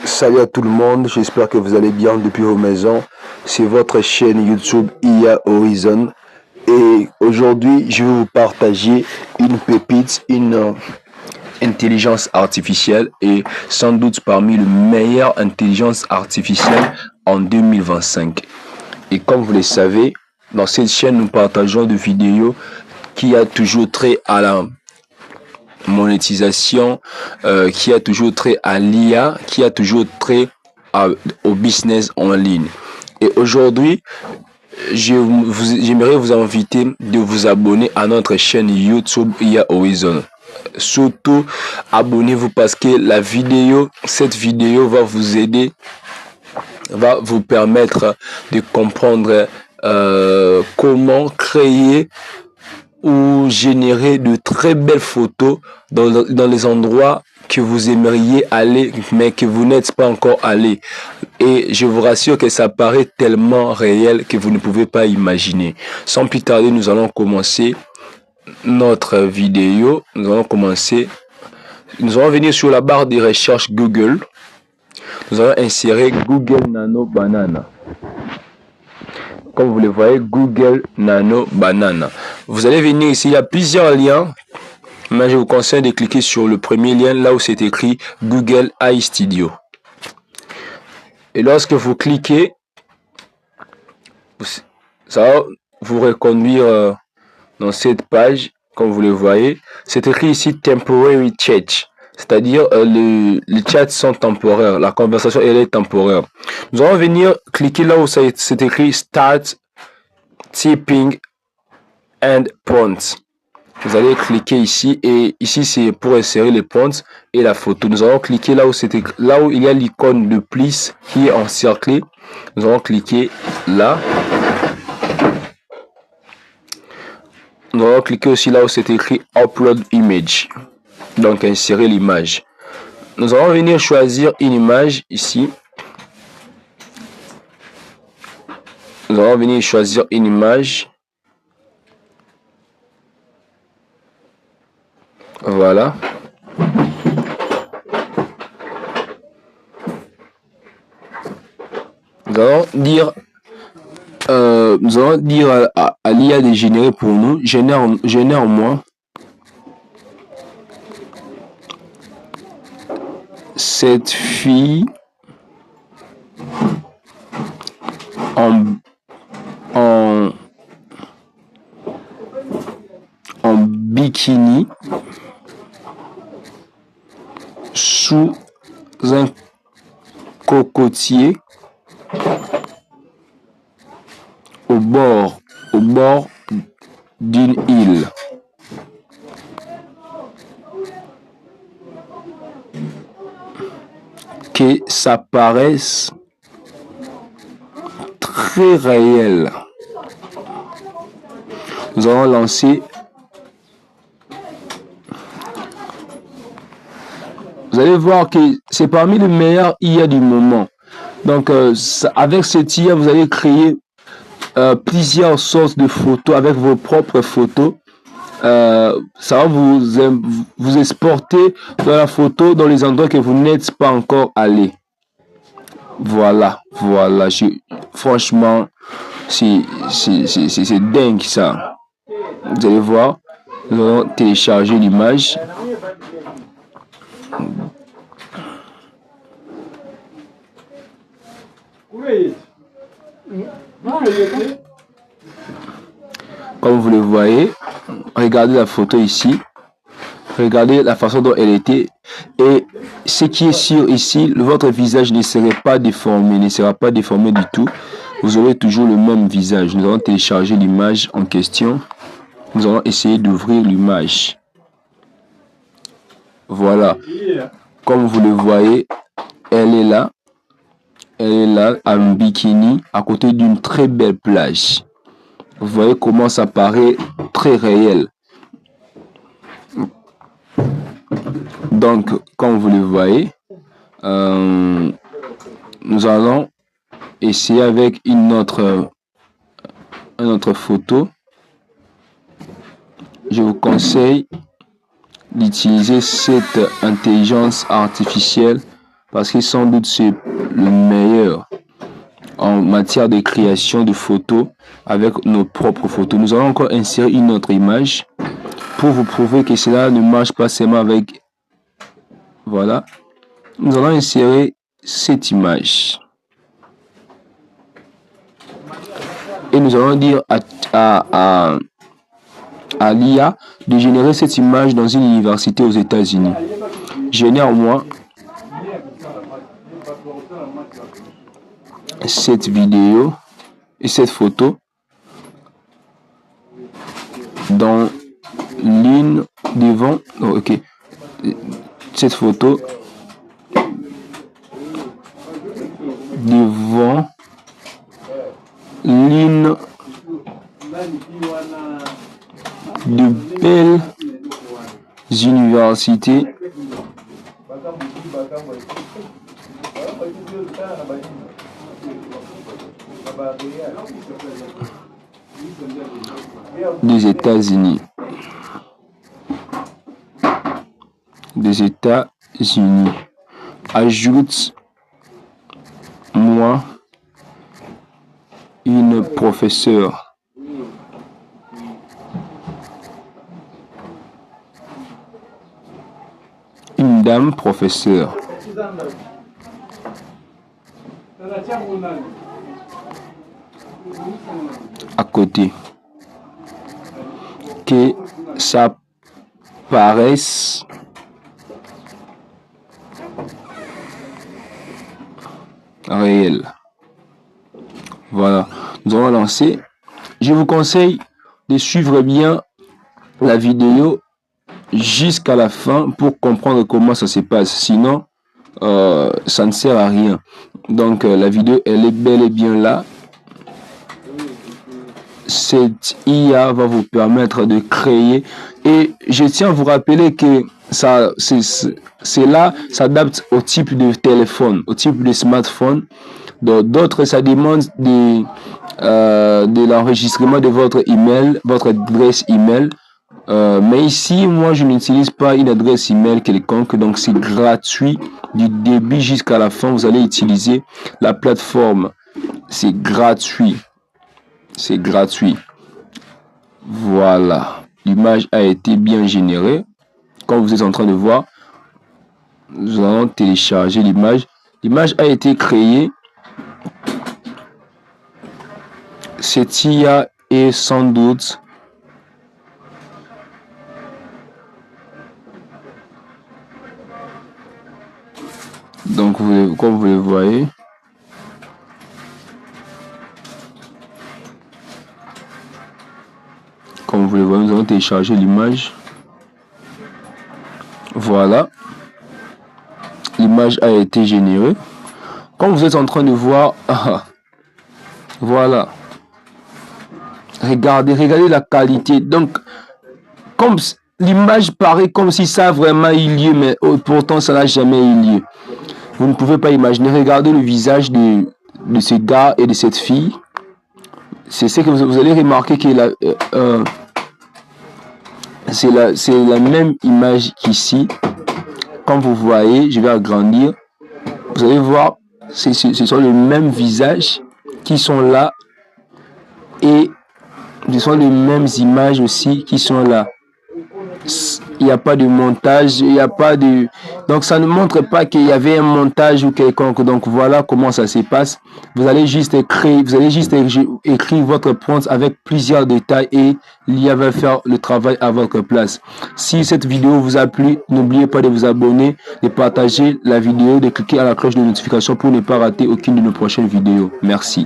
Salut à tout le monde, j'espère que vous allez bien depuis vos maisons. C'est votre chaîne YouTube IA Horizon. Et aujourd'hui, je vais vous partager une pépite, une intelligence artificielle et sans doute parmi les meilleures intelligences artificielles en 2025. Et comme vous le savez, dans cette chaîne, nous partageons des vidéos qui a toujours trait à la monétisation, qui a toujours trait à l'IA, qui a toujours trait au business en ligne. Et aujourd'hui, j'aimerais vous inviter de vous abonner à notre chaîne YouTube IA Horizon. Surtout, abonnez-vous parce que cette vidéo va vous aider, va vous permettre de comprendre comment créer ou générer de très belles photos dans les endroits que vous aimeriez aller mais que vous n'êtes pas encore allé. Et je vous rassure que ça paraît tellement réel que vous ne pouvez pas imaginer. Sans plus tarder, nous allons commencer notre vidéo. Nous allons venir sur la barre de recherche Google. Nous allons insérer Google Nano Banana. Comme vous le voyez, Google Nano Banana. Vous allez venir ici, il y a plusieurs liens, mais je vous conseille de cliquer sur le premier lien, là où c'est écrit Google AI Studio. Et lorsque vous cliquez, ça va vous reconduire dans cette page, comme vous le voyez. C'est écrit ici Temporary Chat, c'est-à-dire les chats sont temporaires, la conversation elle est temporaire. Nous allons venir cliquer là où c'est écrit Start Typing and Prompts. Vous allez cliquer ici et ici c'est pour insérer les prompts et la photo. Nous allons cliquer là où il y a l'icône de plus qui est encerclée. Nous allons cliquer là. Nous allons cliquer aussi là où c'est écrit Upload Image. Donc insérer l'image. Nous allons venir choisir une image ici. Nous allons venir choisir une image. Voilà. Nous allons dire à l'IA de générer pour nous, génère-moi cette fille en bikini sous un cocotier au bord d'une île. Que ça paraisse très réel. Nous allons lancer. Vous allez voir que c'est parmi les meilleurs IA du moment. Donc, avec cette IA, vous allez créer plusieurs sortes de photos avec vos propres photos. Ça va vous exporter dans la photo dans les endroits que vous n'êtes pas encore allé. Voilà. Franchement, c'est dingue ça. Vous allez voir, nous allons télécharger l'image. Comme vous le voyez, regardez la photo ici. Regardez la façon dont elle était. Et ce qui est sûr ici, votre visage ne sera pas déformé, du tout. Vous aurez toujours le même visage. Nous allons télécharger l'image en question. Nous allons essayer d'ouvrir l'image. Voilà. Comme vous le voyez, elle est là. Elle est là, en bikini, à côté d'une très belle plage. Vous voyez comment ça paraît très réel. Donc, comme vous le voyez, nous allons essayer avec une autre photo. Je vous conseille d'utiliser cette intelligence artificielle parce que sans doute c'est le meilleur en matière de création de photos avec nos propres photos. Nous allons encore insérer une autre image pour vous prouver que cela ne marche pas seulement avec... Voilà. Nous allons insérer cette image. Et nous allons dire à l'IA de générer cette image dans une université aux États-Unis. Génère-moi cette vidéo et cette photo dans ligne devant. Oh, ok. Cette photo devant ligne de belles universités des États-Unis. Ajoute-moi une professeure. Une dame professeure. À côté. Que ça paraisse réel. Voilà. Nous allons lancer. Je vous conseille de suivre bien la vidéo jusqu'à la fin pour comprendre comment ça se passe. Sinon, ça ne sert à rien. Donc, la vidéo, elle est bel et bien là. Cette IA va vous permettre de créer. Et je tiens à vous rappeler que cela s'adapte au type de téléphone, au type de smartphone. D'autres, ça demande de l'enregistrement de votre email, votre adresse email. Mais ici, moi, je n'utilise pas une adresse email quelconque, donc c'est gratuit du début jusqu'à la fin. Vous allez utiliser la plateforme. C'est gratuit. C'est gratuit. Voilà. L'image a été bien générée. Comme vous êtes en train de voir, nous allons télécharger l'image. L'image a été créée. Cette IA est sans doute donc comme vous le voyez, nous allons télécharger l'image. Voilà, l'image a été générée. Comme vous êtes en train de voir, voilà, regardez la qualité. Donc, comme l'image paraît comme si ça a vraiment eu lieu, mais pourtant ça n'a jamais eu lieu. Vous ne pouvez pas imaginer. Regardez le visage de ce gars et de cette fille. C'est ce que vous allez remarquer que c'est la même image qu'ici. Comme vous voyez, je vais agrandir. Vous allez voir, ce sont les mêmes visages qui sont là. Et ce sont les mêmes images aussi qui sont là. Il n'y a pas de montage, il n'y a pas de... Donc ça ne montre pas qu'il y avait un montage ou quelconque. Donc voilà comment ça se passe. Vous allez juste écrire votre prompt avec plusieurs détails et l'IA va faire le travail à votre place. Si cette vidéo vous a plu, n'oubliez pas de vous abonner, de partager la vidéo, de cliquer à la cloche de notification pour ne pas rater aucune de nos prochaines vidéos. Merci.